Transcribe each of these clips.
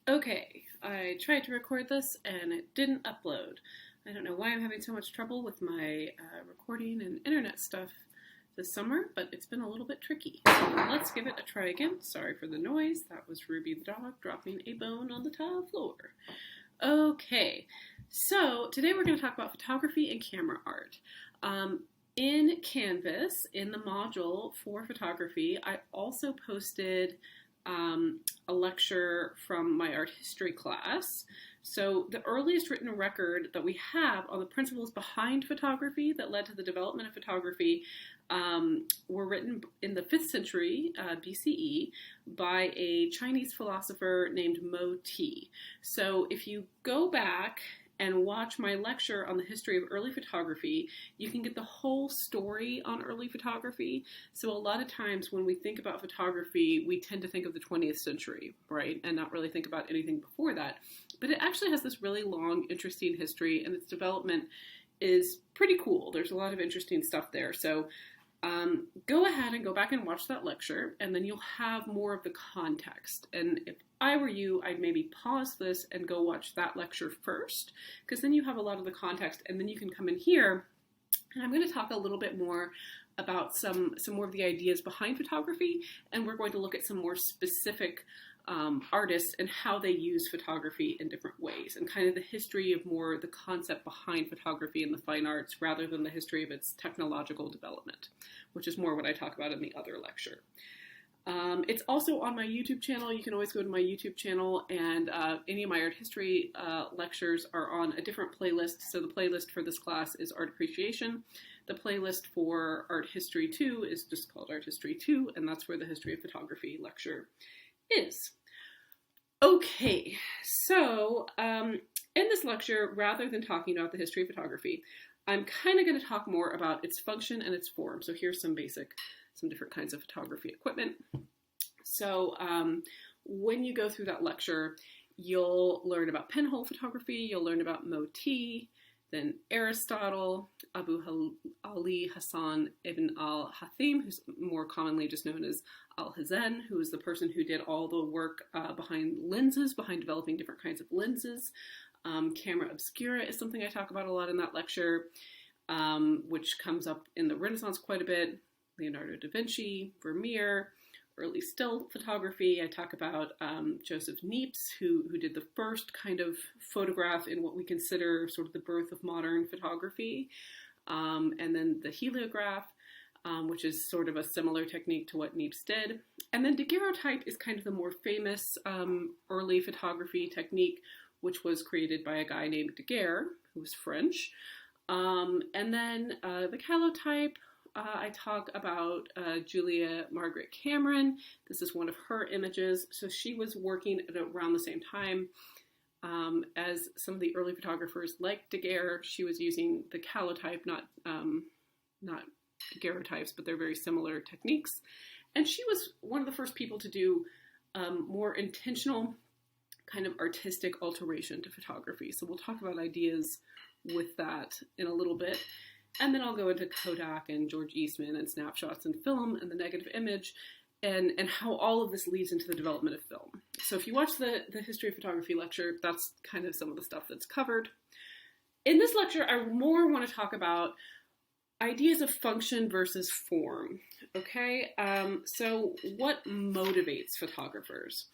Okay, I tried to record this and it didn't upload. I don't know why I'm having so much trouble with my recording and internet stuff this summer, but it's been a little bit tricky. So let's give it a try again. Sorry for the noise. That was Ruby the dog dropping a bone on the tile floor. Okay, so today we're going to talk about photography and camera art. In Canvas, in the module for photography, I also posted a lecture from my art history class. So the earliest written record that we have on the principles behind photography that led to the development of photography were written in the 5th century BCE by a Chinese philosopher named Mo Ti. So if you go back and watch my lecture on the history of early photography, you can get the whole story on early photography. So a lot of times when we think about photography, we tend to think of the 20th century, right? And not really think about anything before that. But it actually has this really long, interesting history, and its development is pretty cool. There's a lot of interesting stuff there. So go ahead and go back and watch that lecture, and then you'll have more of the context. And if I were you, I'd maybe pause this and go watch that lecture first, because then you have a lot of the context, and then you can come in here, and I'm going to talk a little bit more about some more of the ideas behind photography, and we're going to look at some more specific artists and how they use photography in different ways, and kind of the history of more the concept behind photography and the fine arts rather than the history of its technological development, which is more what I talk about in the other lecture. It's also on my YouTube channel. You can always go to my YouTube channel, and any of my art history lectures are on a different playlist. So the playlist for this class is Art Appreciation. The playlist for Art History 2 is just called Art History 2, and that's where the History of Photography lecture is. Okay, so in this lecture, rather than talking about the history of photography, I'm kind of going to talk more about its function and its form. So here's some different kinds of photography equipment. So when you go through that lecture, you'll learn about pinhole photography, you'll learn about Mo Ti, then Aristotle, Abu Ali Hassan ibn al-Hathim, who's more commonly just known as Al-Hazen, who is the person who did all the work behind lenses, behind developing different kinds of lenses. Camera obscura is something I talk about a lot in that lecture, which comes up in the Renaissance quite a bit. Leonardo da Vinci, Vermeer, early still photography. I talk about Joseph Niepce, who did the first kind of photograph in what we consider sort of the birth of modern photography. And then the heliograph, which is sort of a similar technique to what Niepce did. And then daguerreotype is kind of the more famous early photography technique, which was created by a guy named Daguerre, who was French. And then the calotype, I talk about Julia Margaret Cameron. This is one of her images. So she was working at around the same time as some of the early photographers like Daguerre. She was using the calotype, not daguerreotypes, but they're very similar techniques. And she was one of the first people to do more intentional kind of artistic alteration to photography. So we'll talk about ideas with that in a little bit. And then I'll go into Kodak and George Eastman and snapshots and film and the negative image and how all of this leads into the development of film. So if you watch the History of Photography lecture, that's kind of some of the stuff that's covered. In this lecture, I more want to talk about ideas of function versus form, okay? So what motivates photographers?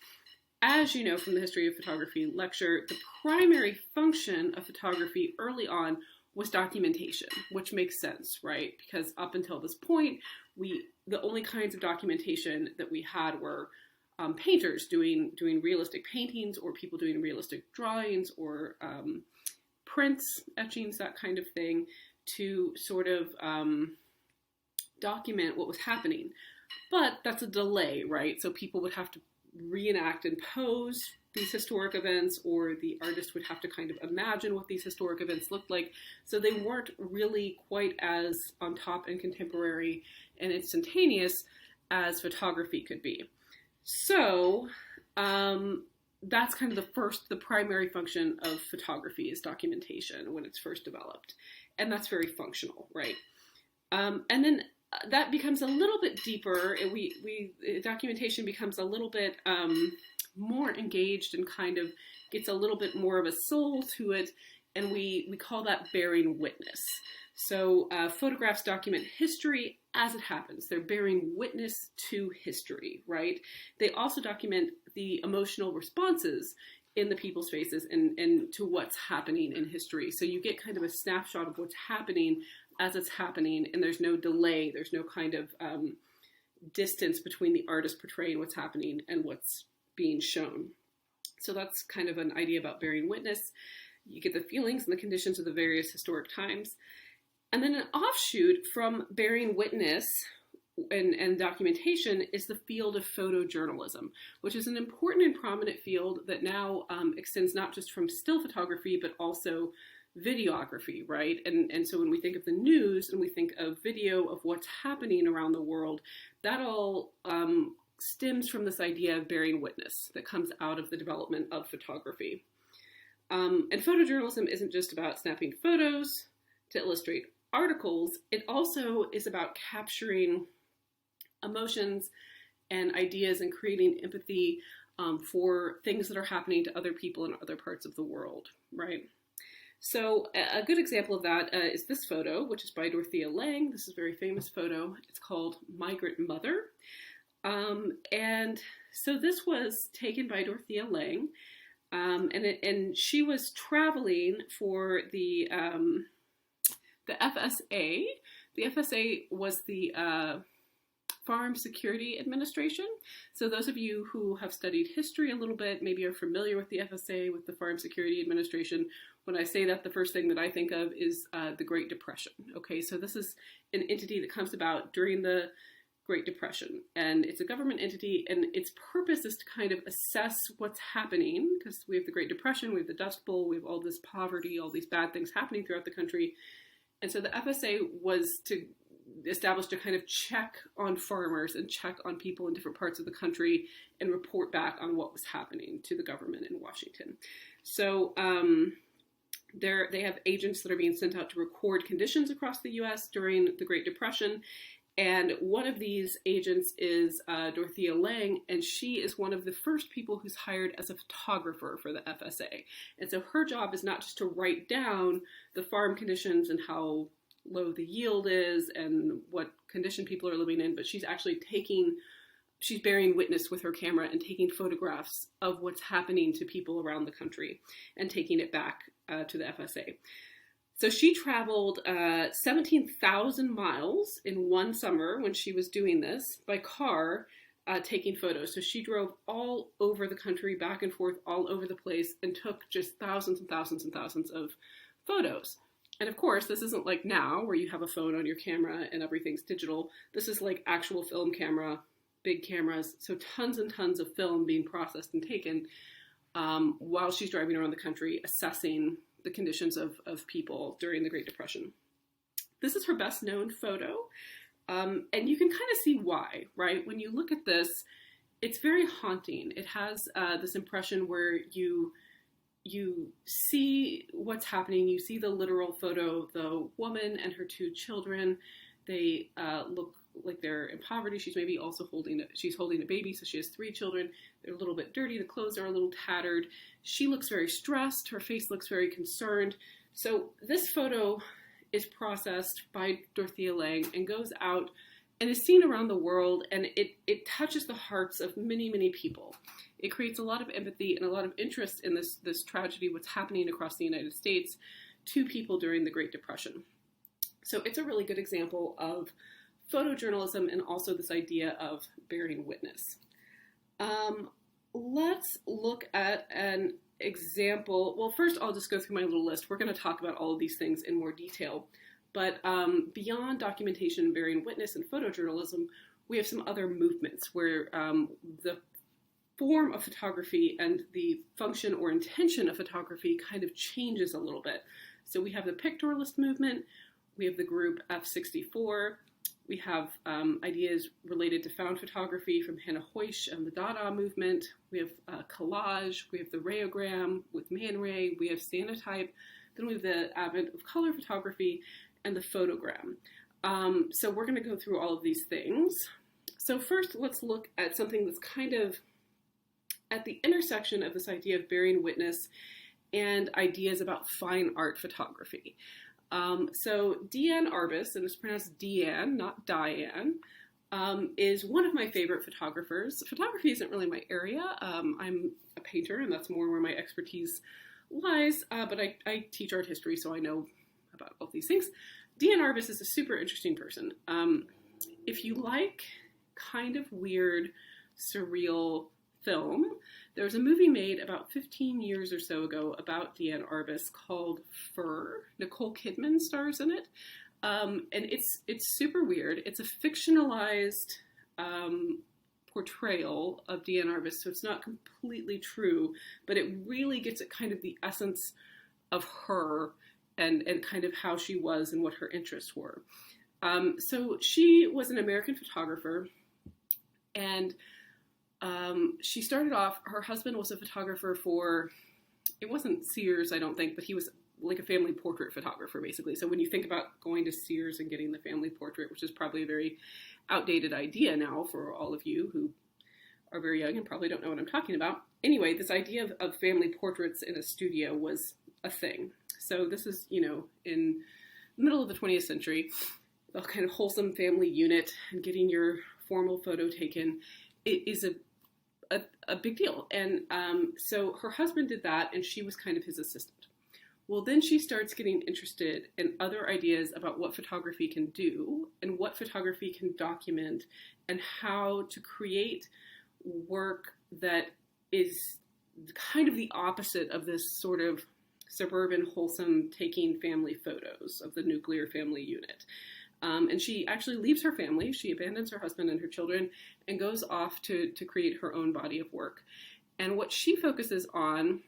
As you know from the History of Photography lecture, the primary function of photography early on was documentation, which makes sense, right? Because up until this point, the only kinds of documentation that we had were painters doing realistic paintings, or people doing realistic drawings, or prints, etchings, that kind of thing, to sort of document what was happening. But that's a delay, right? So people would have to reenact and pose these historic events, or the artist would have to kind of imagine what these historic events looked like. So they weren't really quite as on top and contemporary and instantaneous as photography could be. So that's kind of the primary function of photography is documentation when it's first developed. And that's very functional, right? And then that becomes a little bit deeper. Documentation becomes a little bit more engaged and kind of gets a little bit more of a soul to it, and we call that bearing witness. So photographs document history as it happens. They're bearing witness to history, right? They also document the emotional responses in the people's faces and to what's happening in history. So you get kind of a snapshot of what's happening as it's happening, and there's no delay. There's no kind of distance between the artist portraying what's happening and what's being shown. So that's kind of an idea about bearing witness. You get the feelings and the conditions of the various historic times. And then an offshoot from bearing witness and documentation is the field of photojournalism, which is an important and prominent field that now extends not just from still photography, but also videography, right? And so when we think of the news and we think of video of what's happening around the world, that all stems from this idea of bearing witness that comes out of the development of photography. And photojournalism isn't just about snapping photos to illustrate articles. It also is about capturing emotions and ideas and creating empathy for things that are happening to other people in other parts of the world, right? So a good example of that is this photo, which is by Dorothea Lange. This is a very famous photo. It's called Migrant Mother. And so this was taken by Dorothea Lange, and she was traveling for the FSA. The FSA was the Farm Security Administration. So those of you who have studied history a little bit maybe are familiar with the FSA, with the Farm Security Administration. When I say that, the first thing that I think of is the Great Depression. Okay, so this is an entity that comes about during the Great Depression, and it's a government entity, and its purpose is to kind of assess what's happening, because we have the Great Depression, we have the Dust Bowl, we have all this poverty, all these bad things happening throughout the country. And so the FSA was established to kind of check on farmers and check on people in different parts of the country and report back on what was happening to the government in Washington. So they have agents that are being sent out to record conditions across the U.S. during the Great Depression. And one of these agents is Dorothea Lange, and she is one of the first people who's hired as a photographer for the FSA. And so her job is not just to write down the farm conditions and how low the yield is and what condition people are living in, but she's actually she's bearing witness with her camera and taking photographs of what's happening to people around the country and taking it back to the FSA. So she traveled 17,000 miles in one summer when she was doing this by car, taking photos. So she drove all over the country, back and forth, all over the place, and took just thousands and thousands and thousands of photos. And of course, this isn't like now where you have a phone on your camera and everything's digital. This is like actual film camera, big cameras. So tons and tons of film being processed and taken while she's driving around the country, assessing the conditions of people during the Great Depression. This is her best known photo, and you can kind of see why, right? When you look at this, it's very haunting. It has this impression where you see what's happening. You see the literal photo, the woman and her two children. They look like they're in poverty. She's maybe also holding a baby, so she has 3 children. They're a little bit dirty. The clothes are a little tattered. She looks very stressed. Her face looks very concerned. So this photo is processed by Dorothea Lange and goes out and is seen around the world, and it touches the hearts of many, many people. It creates a lot of empathy and a lot of interest in this tragedy, what's happening across the United States to people during the Great Depression. So it's a really good example of photojournalism and also this idea of bearing witness. Let's look at an example. Well, first I'll just go through my little list. We're going to talk about all of these things in more detail. But beyond documentation, bearing witness, and photojournalism, we have some other movements where the form of photography and the function or intention of photography kind of changes a little bit. So we have the pictorialist movement, we have the group F64, we have ideas related to found photography from Hannah Hoish and the Dada movement. We have collage. We have the rayogram with Man Ray. We have stanotype. Then we have the advent of color photography and the photogram. So we're going to go through all of these things. So first, let's look at something that's kind of at the intersection of this idea of bearing witness and ideas about fine art photography. So Deanne Arbus, and it's pronounced Deanne, not Diane, is one of my favorite photographers. Photography isn't really my area. I'm a painter, and that's more where my expertise lies, but I teach art history, so I know about all these things. Deanne Arbus is a super interesting person. If you like kind of weird, surreal film, there was a movie made about 15 years or so ago about Deanne Arbus called Fur. Nicole Kidman stars in it. And it's super weird. It's a fictionalized portrayal of Deanne Arbus, so it's not completely true, but it really gets at kind of the essence of her and kind of how she was and what her interests were. So she was an American photographer, and she started off, her husband was a photographer for, it wasn't Sears, I don't think, but he was like a family portrait photographer, basically. So when you think about going to Sears and getting the family portrait, which is probably a very outdated idea now for all of you who are very young and probably don't know what I'm talking about. Anyway, this idea of family portraits in a studio was a thing. So this is, in the middle of the 20th century, the kind of wholesome family unit and getting your formal photo taken is a big deal. And so her husband did that, and she was kind of his assistant. Well, then she starts getting interested in other ideas about what photography can do and what photography can document and how to create work that is kind of the opposite of this sort of suburban, wholesome, taking family photos of the nuclear family unit. And she actually leaves her family. She abandons her husband and her children and goes off to create her own body of work. And what she focuses on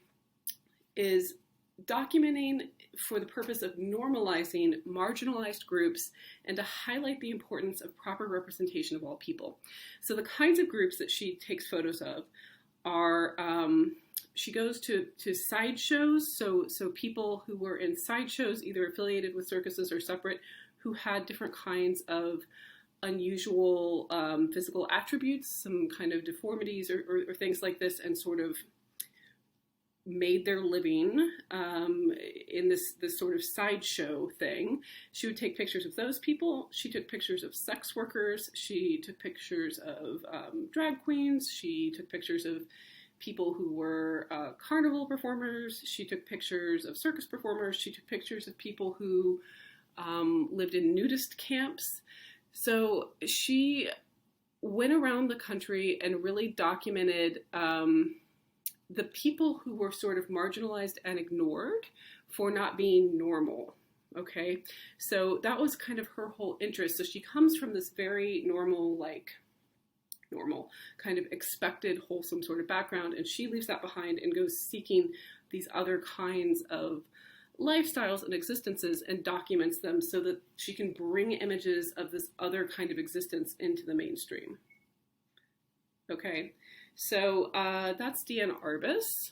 is documenting for the purpose of normalizing marginalized groups and to highlight the importance of proper representation of all people. So the kinds of groups that she takes photos of are, she goes to sideshows, so people who were in sideshows, either affiliated with circuses or separate, who had different kinds of unusual physical attributes, some kind of deformities or things like this, and sort of made their living in this sort of sideshow thing. She would take pictures of those people. She took pictures of sex workers. She took pictures of drag queens. She took pictures of people who were carnival performers. She took pictures of circus performers. She took pictures of people who lived in nudist camps. So she went around the country and really documented the people who were sort of marginalized and ignored for not being normal, okay? So that was kind of her whole interest. So she comes from this very normal kind of expected, wholesome sort of background, and she leaves that behind and goes seeking these other kinds of lifestyles and existences and documents them so that she can bring images of this other kind of existence into the mainstream. Okay, so that's Deanne Arbus.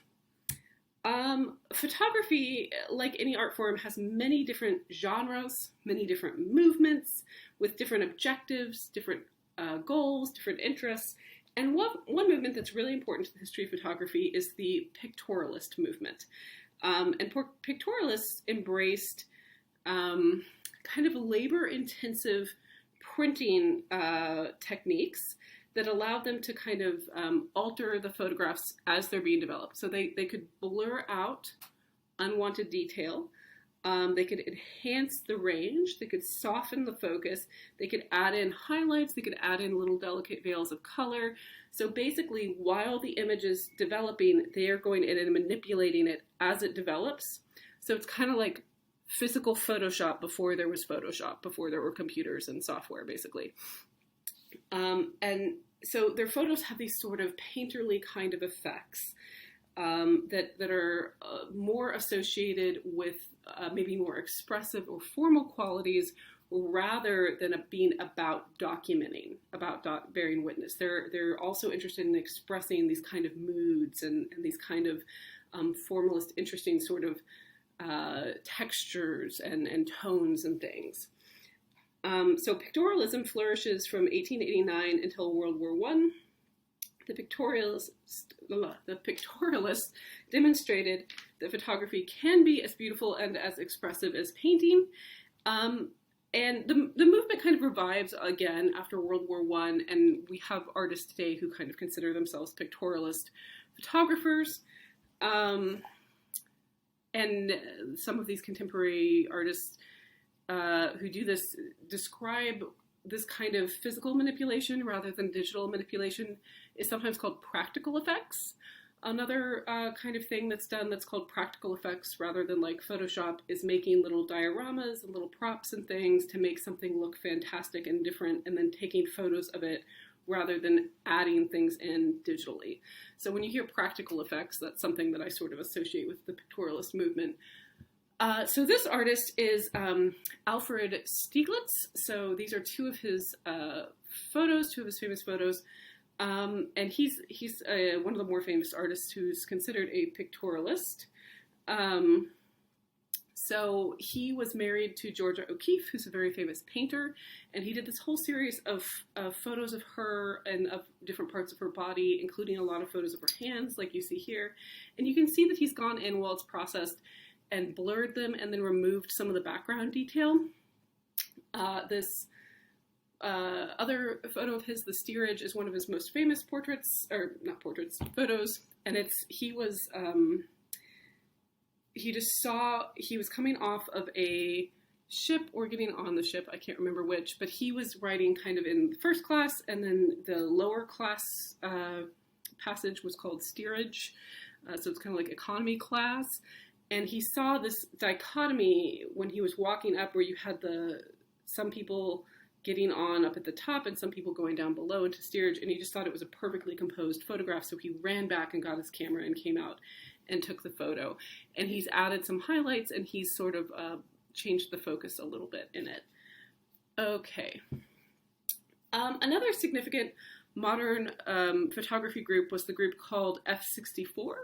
Photography, like any art form, has many different genres, many different movements with different objectives, different goals, different interests. And one movement that's really important to the history of photography is the pictorialist movement. And pictorialists embraced kind of labor-intensive printing techniques that allowed them to kind of alter the photographs as they're being developed. So they could blur out unwanted detail. They could enhance the range. They could soften the focus. They could add in highlights. They could add in little delicate veils of color. So basically, while the image is developing, they are going in and manipulating it as it develops. So it's kind of like physical Photoshop before there was Photoshop, before there were computers and software, basically. And so their photos have these sort of painterly kind of effects that are more associated with maybe more expressive or formal qualities rather than being about documenting, about bearing witness. They're also interested in expressing these kind of moods and these kind of formalist, interesting sort of textures and tones and things. So pictorialism flourishes from 1889 until World War I. the pictorialists demonstrated that photography can be as beautiful and as expressive as painting. And the movement kind of revives again after World War I, and we have artists today who kind of consider themselves pictorialist photographers. And some of these contemporary artists who do this describe this kind of physical manipulation rather than digital manipulation is sometimes called practical effects. Another kind of thing that's done that's called practical effects rather than like Photoshop is making little dioramas and little props and things to make something look fantastic and different, and then taking photos of it rather than adding things in digitally. So when you hear practical effects, that's something that I sort of associate with the pictorialist movement. So this artist is Alfred Stieglitz. So these are two of his photos, two of his famous photos. And he's one of the more famous artists who's considered a pictorialist. So he was married to Georgia O'Keeffe, who's a very famous painter, and he did this whole series of photos of her and of different parts of her body, including a lot of photos of her hands, like you see here. And you can see that he's gone in while it's processed and blurred them and then removed some of the background detail. This other photo of his, the steerage, is one of his most famous portraits, or not portraits, photos, and he was coming off of a ship or getting on the ship, I can't remember which, but he was riding kind of in first class, and then the lower class passage was called steerage, so it's kind of like economy class, and he saw this dichotomy when he was walking up where you had some people getting on up at the top and some people going down below into steerage, and he just thought it was a perfectly composed photograph, so he ran back and got his camera and came out and took the photo. And he's added some highlights, and he's sort of changed the focus a little bit in it. Okay. Another significant modern photography group was the group called F64.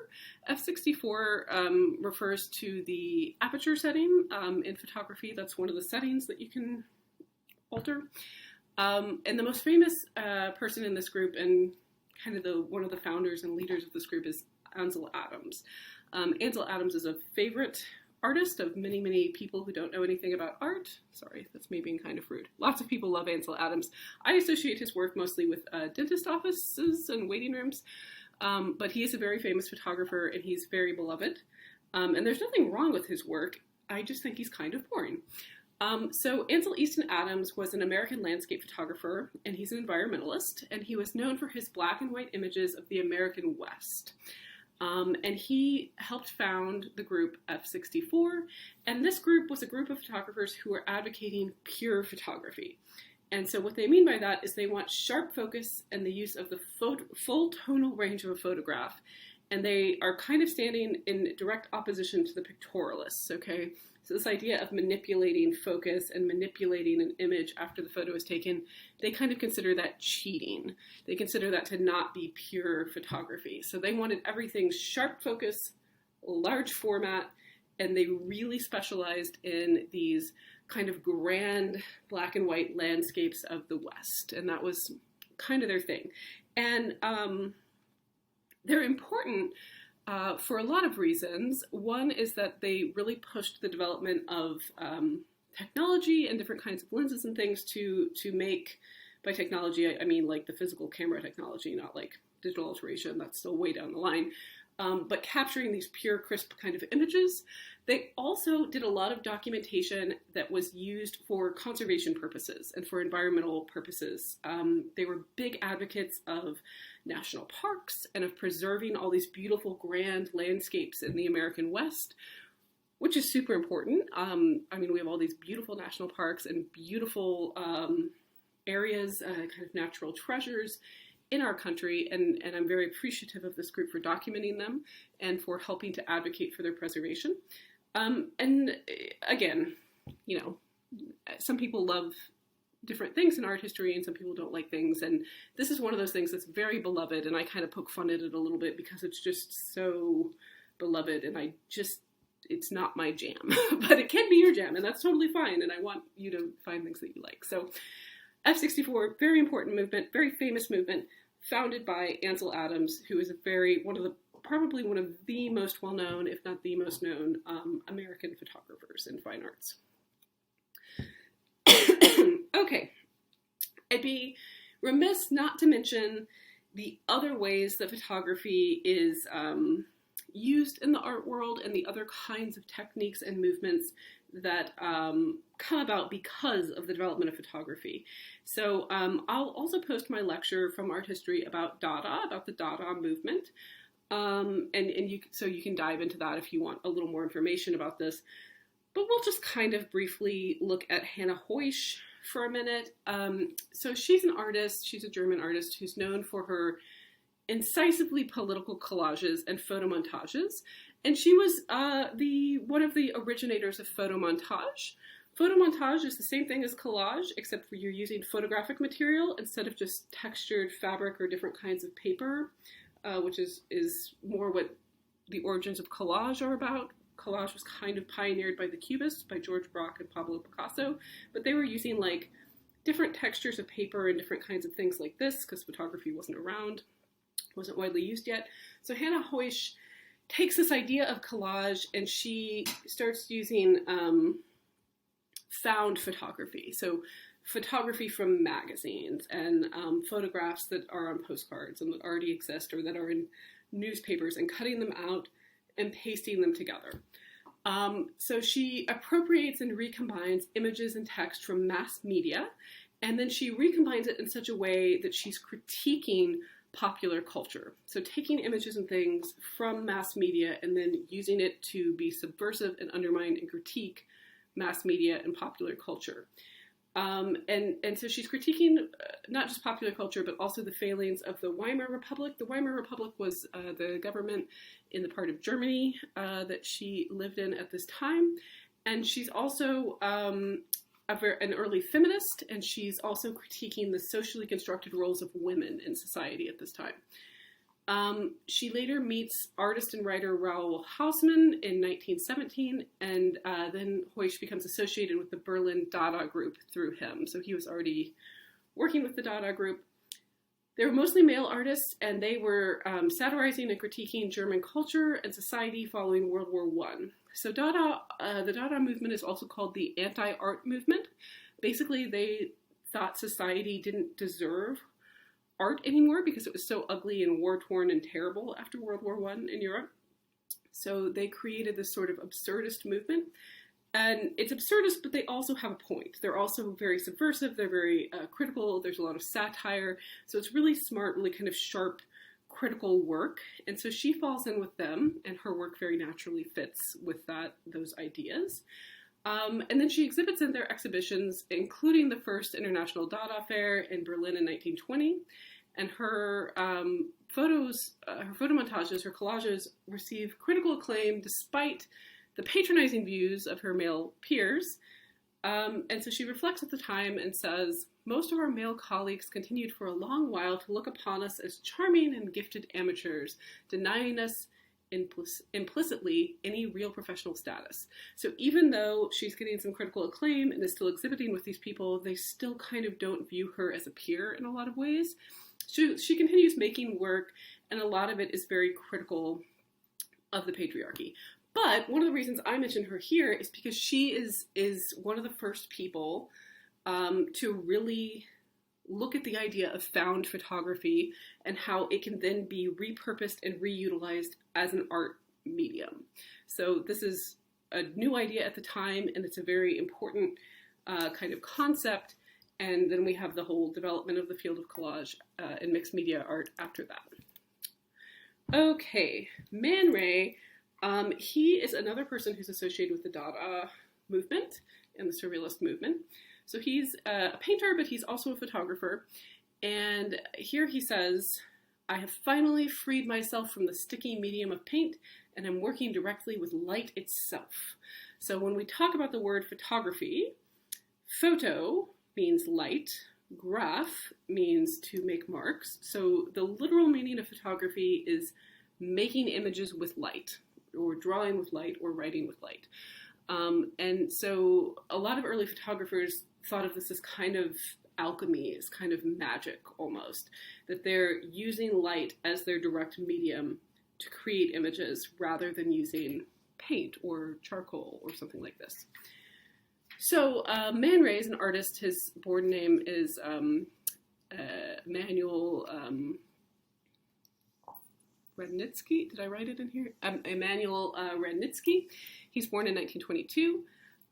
F64 refers to the aperture setting in photography. That's one of the settings that you can alter. And the most famous person in this group, and kind of one of the founders and leaders of this group, is Ansel Adams. Ansel Adams is a favorite artist of many, many people who don't know anything about art. Sorry, that's me being kind of rude. Lots of people love Ansel Adams. I associate his work mostly with dentist offices and waiting rooms, but he is a very famous photographer, and he's very beloved. And there's nothing wrong with his work. I just think he's kind of boring. So Ansel Easton Adams was an American landscape photographer, and he's an environmentalist, and he was known for his black and white images of the American West. And he helped found the group F64, and this group was a group of photographers who were advocating pure photography. And so what they mean by that is they want sharp focus and the use of the full tonal range of a photograph, and they are kind of standing in direct opposition to the pictorialists, okay? So this idea of manipulating focus and manipulating an image after the photo is taken, they kind of consider that cheating. They consider that to not be pure photography. So they wanted everything sharp focus, large format, and they really specialized in these kind of grand black and white landscapes of the West. And that was kind of their thing. And they're important for a lot of reasons. One is that they really pushed the development of technology and different kinds of lenses and things to make, by technology, I mean like the physical camera technology, not like digital alteration, that's still way down the line, but capturing these pure, crisp kind of images. They also did a lot of documentation that was used for conservation purposes and for environmental purposes. They were big advocates of national parks and of preserving all these beautiful, grand landscapes in the American West, which is super important. I mean, we have all these beautiful national parks and beautiful areas, kind of natural treasures in our country, and I'm very appreciative of this group for documenting them and for helping to advocate for their preservation. And again, you know, some people love different things in art history and some people don't like things, and this is one of those things that's very beloved, and I kind of poke fun at it a little bit because it's just so beloved, and it's not my jam, but it can be your jam, and that's totally fine, and I want you to find things that you like. So F64, very important movement, very famous movement. founded by Ansel Adams, who is probably one of the most well-known, if not the most known, American photographers in fine arts. Okay, I'd be remiss not to mention the other ways that photography is used in the art world and the other kinds of techniques and movements that come about because of the development of photography. So I'll also post my lecture from art history about Dada, about the Dada movement. So you can dive into that if you want a little more information about this. But we'll just kind of briefly look at Hannah Heusch for a minute. So she's an artist, she's a German artist who's known for her incisively political collages and photomontages. And she was one of the originators of photomontage. Photomontage is the same thing as collage, except for you're using photographic material instead of just textured fabric or different kinds of paper, which is more what the origins of collage are about. Collage was kind of pioneered by the Cubists, by George Braque and Pablo Picasso, but they were using like different textures of paper and different kinds of things like this because photography wasn't around, wasn't widely used yet. So Hannah Heusch takes this idea of collage and she starts using found photography. So photography from magazines and photographs that are on postcards and that already exist or that are in newspapers and cutting them out and pasting them together. So she appropriates and recombines images and text from mass media, and then she recombines it in such a way that she's critiquing popular culture. So taking images and things from mass media and then using it to be subversive and undermine and critique mass media and popular culture. And so she's critiquing not just popular culture, but also the failings of the Weimar Republic. The Weimar Republic was the government in the part of Germany that she lived in at this time. And she's also an early feminist, and she's also critiquing the socially constructed roles of women in society at this time. She later meets artist and writer Raoul Hausmann in 1917, and then Heusch becomes associated with the Berlin Dada group through him. So he was already working with the Dada group. They were mostly male artists, and they were satirizing and critiquing German culture and society following World War I. So the Dada movement is also called the anti-art movement. Basically, they thought society didn't deserve art anymore because it was so ugly and war-torn and terrible after World War I in Europe. So they created this sort of absurdist movement. And it's absurdist, but they also have a point. They're also very subversive. They're very critical. There's a lot of satire. So it's really smart, really kind of sharp, critical work. And so she falls in with them, and her work very naturally fits with those ideas. And then she exhibits in their exhibitions, including the first International Dada Fair in Berlin in 1920. And her photomontages, her collages, receive critical acclaim despite the patronizing views of her male peers. And so she reflects at the time and says, "Most of our male colleagues continued for a long while to look upon us as charming and gifted amateurs, denying us implicitly any real professional status." So even though she's getting some critical acclaim and is still exhibiting with these people, they still kind of don't view her as a peer in a lot of ways. She continues making work, and a lot of it is very critical of the patriarchy. But one of the reasons I mention her here is because she is one of the first people to really look at the idea of found photography and how it can then be repurposed and reutilized as an art medium. So this is a new idea at the time, and it's a very important kind of concept. And then we have the whole development of the field of collage and mixed media art after that. Okay, Man Ray, he is another person who's associated with the Dada movement and the Surrealist movement. So he's a painter, but he's also a photographer. And here he says, "I have finally freed myself from the sticky medium of paint, and I'm working directly with light itself." So when we talk about the word photography, photo means light, graph means to make marks. So the literal meaning of photography is making images with light, or drawing with light, or writing with light. And so a lot of early photographers thought of this as kind of alchemy, is kind of magic almost, that they're using light as their direct medium to create images rather than using paint or charcoal or something like this. So Man Ray is an artist. His born name is Emanuel Radnitsky. Did I write it in here? Emanuel Radnitsky. He's born in 1922,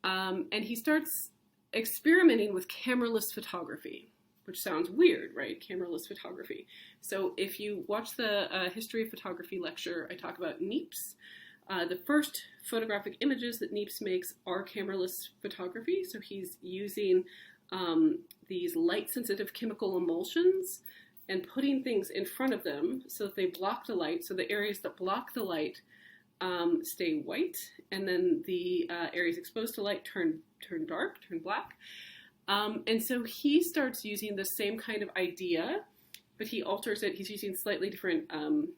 and he starts experimenting with cameraless photography, which sounds weird, right? Cameraless photography. So if you watch the History of Photography lecture, I talk about Niepce. The first photographic images that Niepce makes are cameraless photography. So he's using these light-sensitive chemical emulsions and putting things in front of them so that they block the light. So the areas that block the light stay white, and then the areas exposed to light turn dark, turn black. And so he starts using the same kind of idea, but he alters it. He's using slightly different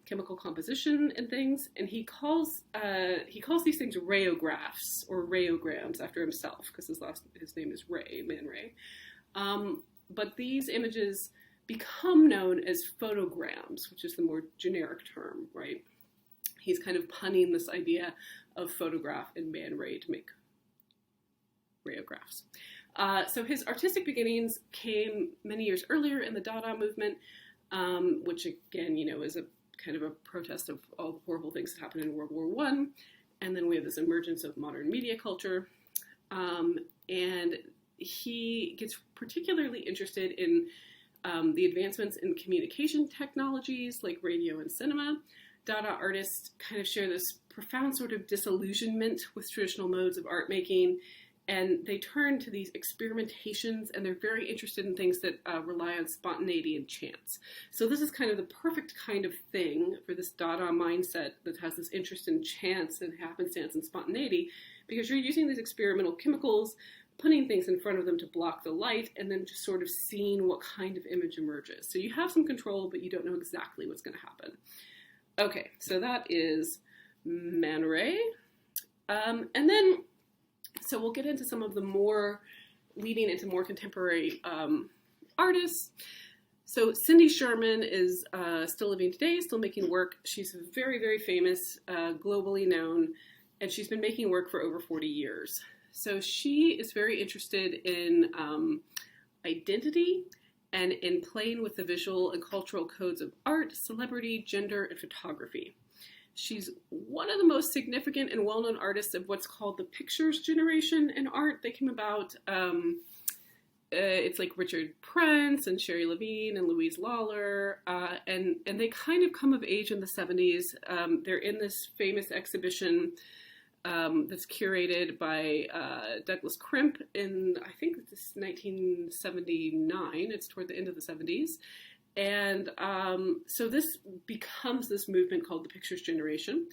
chemical composition and things, and he calls these things rayographs or rayograms after himself, because his name is Ray, Man Ray. But these images become known as photograms, which is the more generic term, right? He's kind of punning this idea of photograph and Man Ray to make rayographs. So his artistic beginnings came many years earlier in the Dada movement, which again, is a kind of a protest of all the horrible things that happened in World War I. And then we have this emergence of modern media culture. And he gets particularly interested in the advancements in communication technologies like radio and cinema. Dada artists kind of share this profound sort of disillusionment with traditional modes of art making, and they turn to these experimentations, and they're very interested in things that rely on spontaneity and chance. So this is kind of the perfect kind of thing for this Dada mindset that has this interest in chance and happenstance and spontaneity, because you're using these experimental chemicals, putting things in front of them to block the light, and then just sort of seeing what kind of image emerges. So you have some control, but you don't know exactly what's going to happen. Okay, so that is Man Ray. And then, so we'll get into some of the leading into more contemporary artists. So Cindy Sherman is still living today, still making work. She's very, very famous, globally known, and she's been making work for over 40 years. So she is very interested in identity and in playing with the visual and cultural codes of art, celebrity, gender, and photography. She's one of the most significant and well-known artists of what's called the pictures generation in art. They came about, it's like Richard Prince and Sherry Levine and Louise Lawler, and they kind of come of age in the 70s. They're in this famous exhibition that's curated by Douglas Crimp in, I think it's 1979. It's toward the end of the 70s. And so this becomes this movement called the Pictures Generation,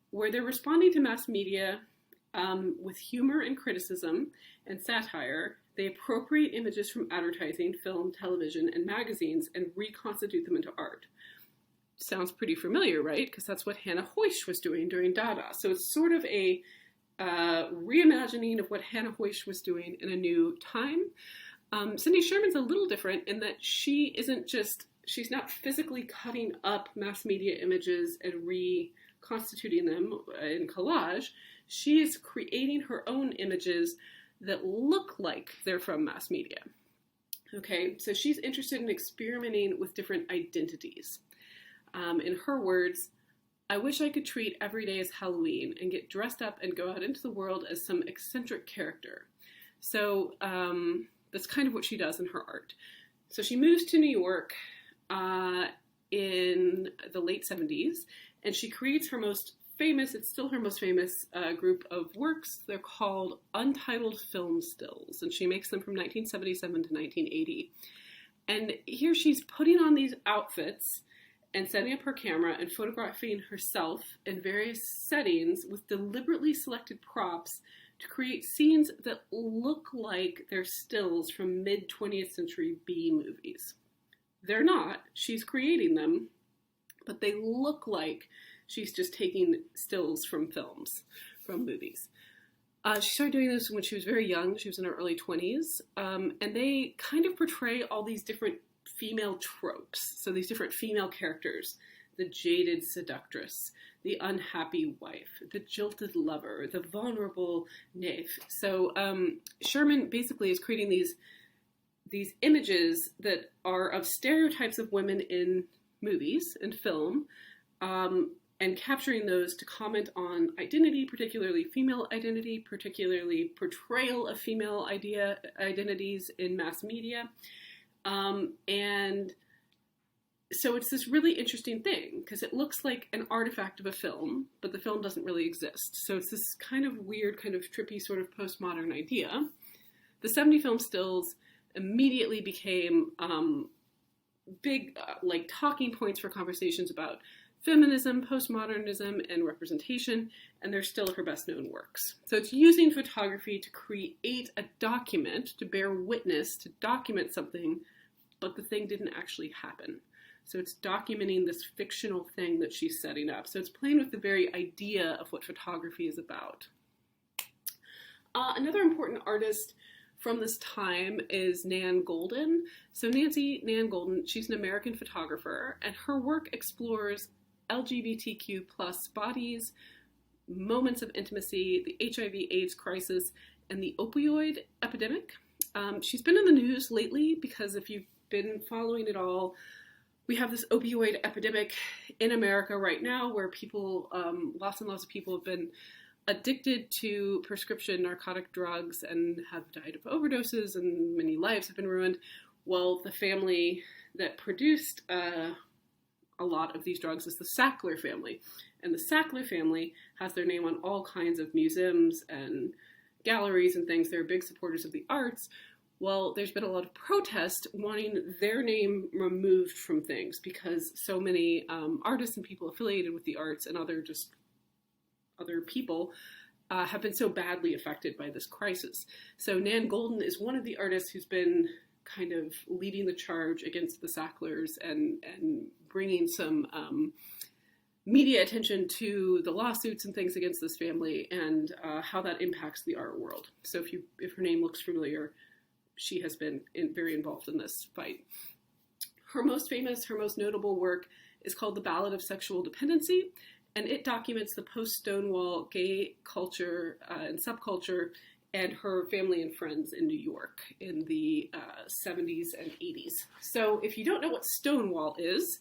where they're responding to mass media with humor and criticism and satire. They appropriate images from advertising, film, television, and magazines and reconstitute them into art. Sounds pretty familiar, right? Because that's what Hannah Hoish was doing during Dada. So it's sort of a reimagining of what Hannah Hoish was doing in a new time. Cindy Sherman's a little different in that she's not physically cutting up mass media images and reconstituting them in collage. She is creating her own images that look like they're from mass media. Okay, so she's interested in experimenting with different identities. In her words, I wish I could treat every day as Halloween and get dressed up and go out into the world as some eccentric character. So that's kind of what she does in her art. So she moves to New York in the late 70s, and she creates her most famous, it's still her most famous group of works. They're called Untitled Film Stills, and she makes them from 1977 to 1980. And here she's putting on these outfits and setting up her camera and photographing herself in various settings with deliberately selected props to create scenes that look like they're stills from mid-20th century B movies. They're not. She's creating them, but they look like she's just taking stills from films, from movies. She started doing this when she was very young. She was in her early 20s. And they kind of portray all these different female tropes. So these different female characters: the jaded seductress, the unhappy wife, the jilted lover, the vulnerable knave. So Sherman basically is creating these images that are of stereotypes of women in movies and film, and capturing those to comment on identity, particularly female identity, particularly portrayal of female identities in mass media. And so it's this really interesting thing, because it looks like an artifact of a film, but the film doesn't really exist. So it's this kind of weird, kind of trippy sort of postmodern idea. The 70 film stills immediately became big like talking points for conversations about feminism, postmodernism, and representation, and they're still her best known works. So it's using photography to create a document, to bear witness, to document something, but the thing didn't actually happen. So it's documenting this fictional thing that she's setting up. So it's playing with the very idea of what photography is about. Another important artist from this time is Nan Golden. So Nan Golden, she's an American photographer, and her work explores LGBTQ plus bodies, moments of intimacy, the HIV/AIDS crisis, and the opioid epidemic. She's been in the news lately because if you've been following it all, we have this opioid epidemic in America right now where people, lots and lots of people have been addicted to prescription narcotic drugs and have died of overdoses, and many lives have been ruined. Well, the family that produced a lot of these drugs is the Sackler family. And the Sackler family has their name on all kinds of museums and galleries and things. They're big supporters of the arts. Well, there's been a lot of protest wanting their name removed from things because so many artists and people affiliated with the arts and other people have been so badly affected by this crisis. So Nan Golden is one of the artists who's been kind of leading the charge against the Sacklers and bringing some media attention to the lawsuits and things against this family and how that impacts the art world. So if her name looks familiar, she has been very involved in this fight. Her most famous, her most notable work is called The Ballad of Sexual Dependency, and it documents the post-Stonewall gay culture and subculture and her family and friends in New York in the 70s and 80s. So if you don't know what Stonewall is,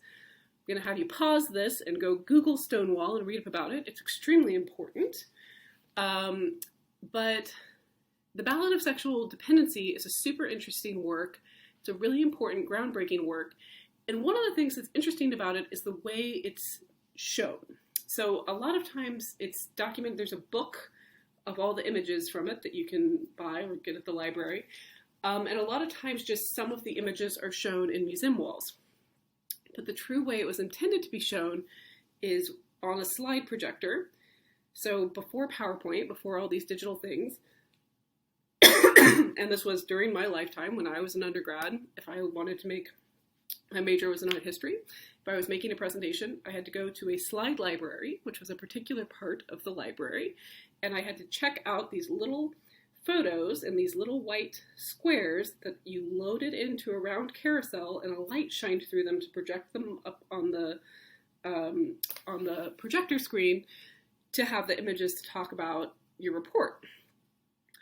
I'm going to have you pause this and go Google Stonewall and read up about it. It's extremely important. But The Ballad of Sexual Dependency is a super interesting work. It's a really important, groundbreaking work. And one of the things that's interesting about it is the way it's shown. So a lot of times it's documented, there's a book of all the images from it that you can buy or get at the library. And a lot of times just some of the images are shown in museum walls. But the true way it was intended to be shown is on a slide projector. So before PowerPoint, before all these digital things, and this was during my lifetime when I was an undergrad, if I wanted to make, my major was in art history, if I was making a presentation, I had to go to a slide library, which was a particular part of the library, and I had to check out these little photos in these little white squares that you loaded into a round carousel and a light shined through them to project them up on the projector screen to have the images to talk about your report.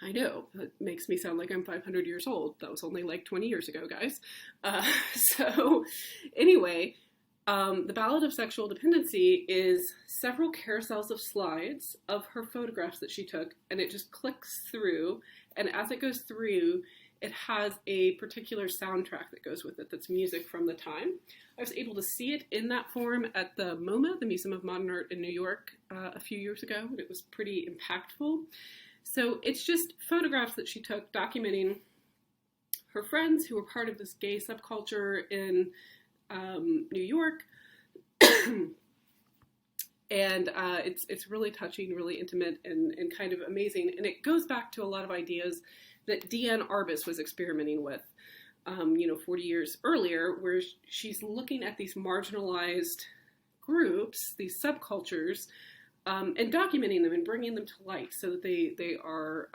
I know, that makes me sound like I'm 500 years old. That was only like 20 years ago, guys. So anyway, The Ballad of Sexual Dependency is several carousels of slides of her photographs that she took, and it just clicks through, and as it goes through, it has a particular soundtrack that goes with it that's music from the time. I was able to see it in that form at the MoMA, the Museum of Modern Art in New York, a few years ago, and it was pretty impactful. So it's just photographs that she took documenting her friends who were part of this gay subculture in New York. And it's really touching, really intimate, and kind of amazing. And it goes back to a lot of ideas that Arbus was experimenting with, 40 years earlier, where she's looking at these marginalized groups, these subcultures, and documenting them and bringing them to light so that they are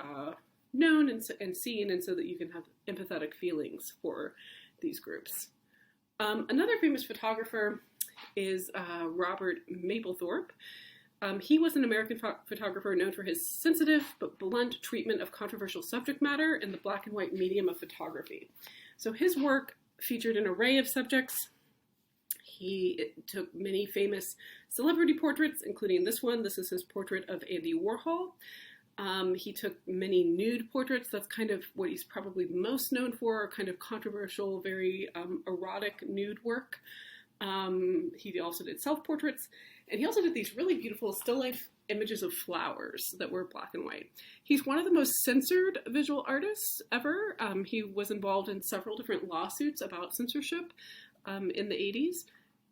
known and seen, and so that you can have empathetic feelings for these groups. Another famous photographer is Robert Maplethorpe. He was an American photographer known for his sensitive but blunt treatment of controversial subject matter in the black and white medium of photography. So his work featured an array of subjects. He took many famous celebrity portraits, including this one. This is his portrait of Andy Warhol. He took many nude portraits. That's kind of what he's probably most known for, kind of controversial, very erotic nude work. He also did self-portraits, and he also did these really beautiful still life images of flowers that were black and white. He's one of the most censored visual artists ever. He was involved in several different lawsuits about censorship in the 80s.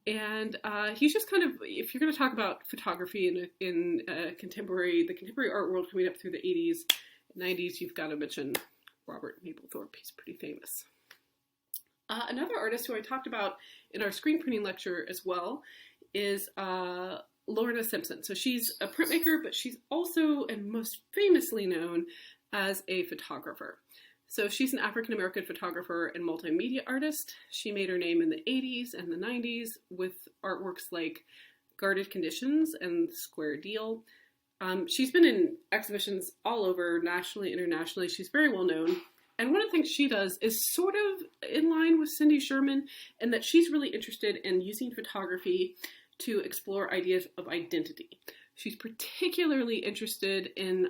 And he's just kind of, if you're going to talk about photography in the contemporary art world coming up through the 80s, 90s, you've got to mention Robert Maplethorpe. He's pretty famous. Another artist who I talked about in our screen printing lecture as well is Lorna Simpson. So she's a printmaker, but she's also and most famously known as a photographer. So she's an African-American photographer and multimedia artist. She made her name in the 80s and the 90s with artworks like Guarded Conditions and Square Deal. She's been in exhibitions all over, nationally, internationally. She's very well known. And one of the things she does is sort of in line with Cindy Sherman, in that she's really interested in using photography to explore ideas of identity. She's particularly interested in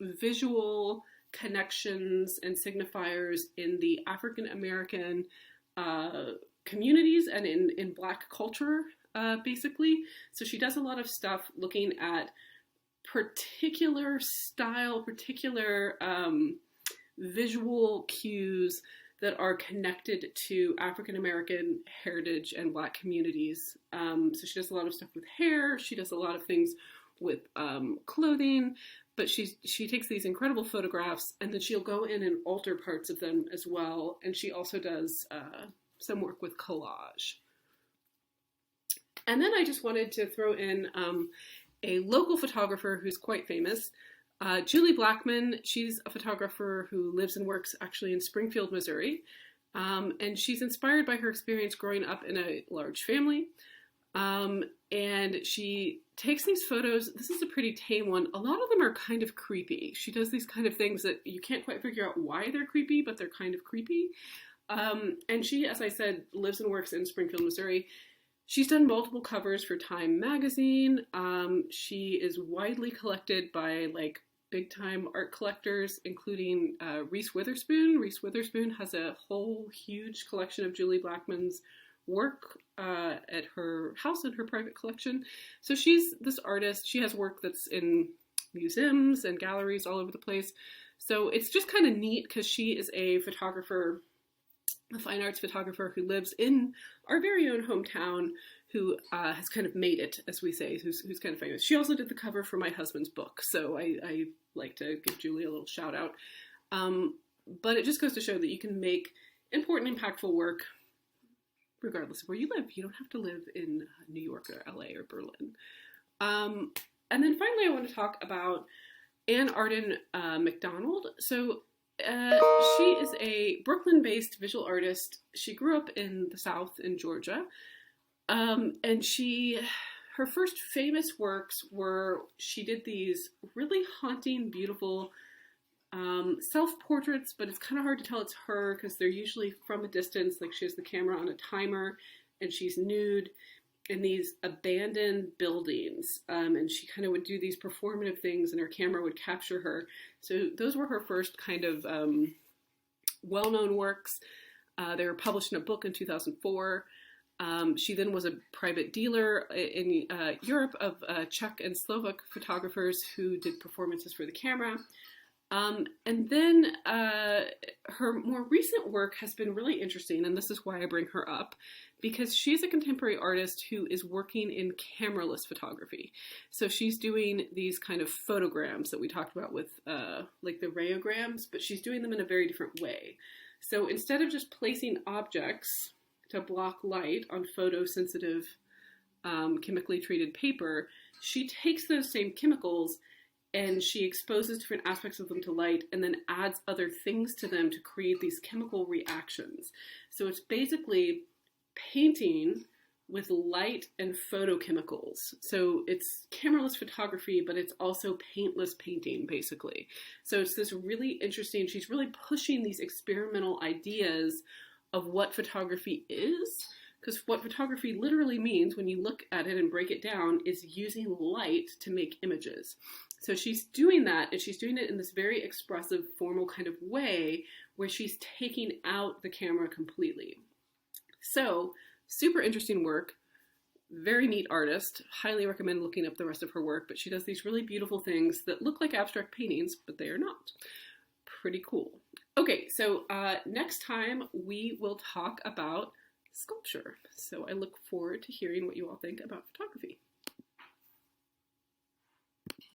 visual connections and signifiers in the African American communities and in Black culture, basically. So she does a lot of stuff looking at particular style, particular visual cues that are connected to African American heritage and Black communities. So she does a lot of stuff with hair. She does a lot of things with clothing. But she takes these incredible photographs, and then she'll go in and alter parts of them as well. And she also does some work with collage. And then I just wanted to throw in a local photographer who's quite famous, Julie Blackman. She's a photographer who lives and works actually in Springfield, Missouri. And she's inspired by her experience growing up in a large family. And she takes these photos. This is a pretty tame one. A lot of them are kind of creepy. She does these kind of things that you can't quite figure out why they're creepy, but they're kind of creepy. And she, as I said, lives and works in Springfield, Missouri. She's done multiple covers for Time magazine. She is widely collected by like big time art collectors, including Reese Witherspoon. Reese Witherspoon has a whole huge collection of Julie Blackman's work at her house in her private collection. So she's this artist. She has work that's in museums and galleries all over the place. So it's just kind of neat because she is a photographer, a fine arts photographer who lives in our very own hometown, who has kind of made it, as we say, who's kind of famous. She also did the cover for my husband's book, so I like to give Julie a little shout out. But it just goes to show that you can make important, impactful work regardless of where you live. You don't have to live in New York or LA or Berlin. And then finally, I want to talk about Ann Arden McDonald. So she is a Brooklyn-based visual artist. She grew up in the South in Georgia. And her first famous works were, she did these really haunting, beautiful self-portraits, but it's kind of hard to tell it's her because they're usually from a distance. Like she has the camera on a timer and she's nude in these abandoned buildings. And she kind of would do these performative things and her camera would capture her. So those were her first kind of well-known works. They were published in a book in 2004. She then was a private dealer in Europe of Czech and Slovak photographers who did performances for the camera. And then her more recent work has been really interesting, and this is why I bring her up, because she's a contemporary artist who is working in cameraless photography. So she's doing these kind of photograms that we talked about with like the rayograms, but she's doing them in a very different way. So instead of just placing objects to block light on photosensitive chemically treated paper, she takes those same chemicals and she exposes different aspects of them to light and then adds other things to them to create these chemical reactions. So it's basically painting with light and photochemicals. So it's cameraless photography, but it's also paintless painting, basically. So it's this really interesting, she's really pushing these experimental ideas of what photography is, because what photography literally means when you look at it and break it down is using light to make images. So she's doing that, and she's doing it in this very expressive, formal kind of way where she's taking out the camera completely. So, super interesting work, very neat artist, highly recommend looking up the rest of her work, but she does these really beautiful things that look like abstract paintings, but they are not. Pretty cool. Okay, so next time we will talk about sculpture. So I look forward to hearing what you all think about photography.